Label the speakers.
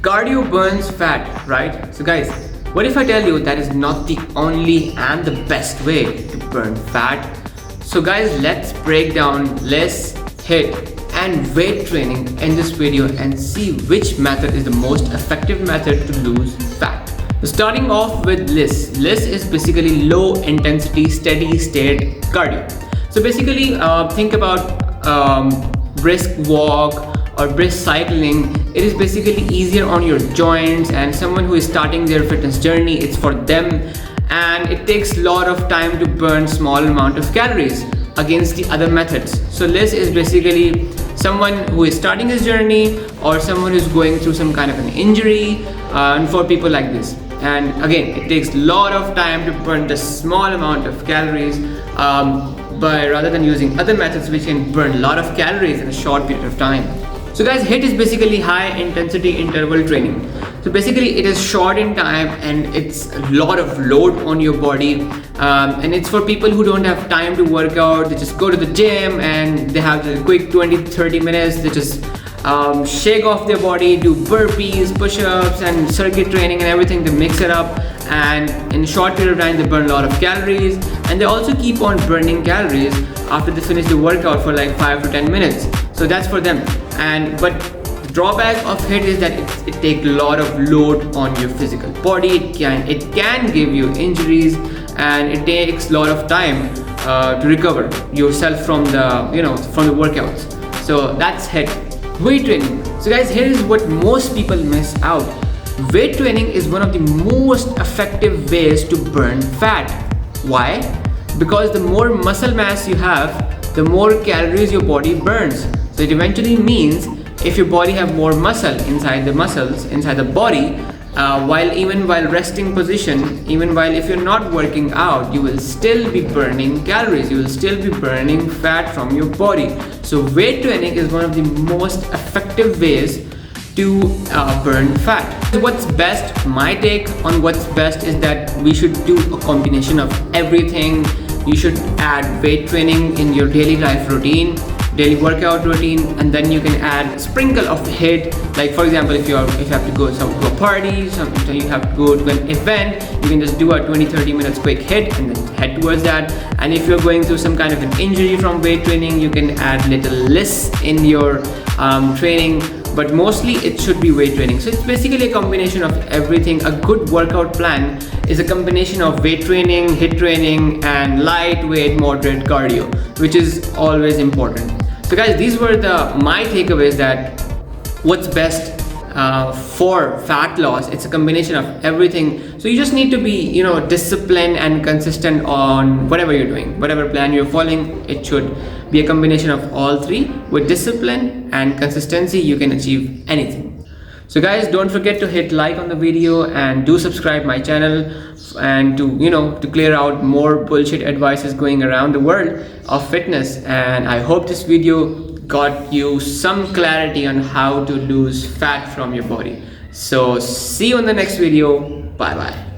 Speaker 1: Cardio burns fat, right? So guys, what if I tell you that is not the only and the best way to burn fat? So guys, let's break down LISS, HIIT and weight training in this video and see which method is the most effective method to lose fat. So starting off with LISS. LISS is basically low intensity steady state cardio. So basically think about brisk walk or brisk cycling. It is basically easier on your joints, and someone who is starting their fitness journey, it's for them, and it takes a lot of time to burn small amount of calories against the other methods. So LISS is basically someone who is starting his journey or someone who's going through some kind of an injury, and for people like this. And again, it takes a lot of time to burn the small amount of calories, but rather than using other methods which can burn a lot of calories in a short period of time. So guys, HIIT is basically high intensity interval training. So basically it is short in time and it's a lot of load on your body, and it's for people who don't have time to work out. They just go to the gym and they have the quick 20-30 minutes. They just shake off their body, do burpees, push-ups and circuit training and everything. They mix it up, and in a short period of time they burn a lot of calories, and they also keep on burning calories after they finish the workout for like 5 to 10 minutes. So that's for them. But the drawback of HIIT is that it takes a lot of load on your physical body. It can give you injuries, and it takes a lot of time to recover yourself from the workouts. So that's HIIT. Weight training. So guys, here is what most people miss out. Weight training is one of the most effective ways to burn fat. Why? Because the more muscle mass you have, the more calories your body burns. So it eventually means if your body have more muscle inside the muscles, inside the body, while resting position, if you're not working out, you will still be burning calories, you will still be burning fat from your body. So weight training is one of the most effective ways to burn fat. What's best, my take on what's best is that we should do a combination of everything. You should add weight training in your daily life routine, daily workout routine, and then you can add sprinkle of HIIT. Like for example, if you have to go to a party, you have to go to an event, you can just do a 20-30 minutes quick HIIT and then head towards that. And if you're going through some kind of an injury from weight training, you can add little LISS in your training, but mostly it should be weight training. So it's basically a combination of everything. A good workout plan is a combination of weight training, HIIT training, and lightweight moderate cardio, which is always important. So guys, these were my takeaways, that what's best for fat loss. It's a combination of everything. So you just need to be disciplined and consistent on whatever you're doing, whatever plan you're following. It should be a combination of all three. With discipline and consistency, you can achieve anything. So guys, don't forget to hit like on the video and do subscribe my channel, and to clear out more bullshit advices going around the world of fitness. And I hope this video got you some clarity on how to lose fat from your body. So see you in the next video. Bye bye.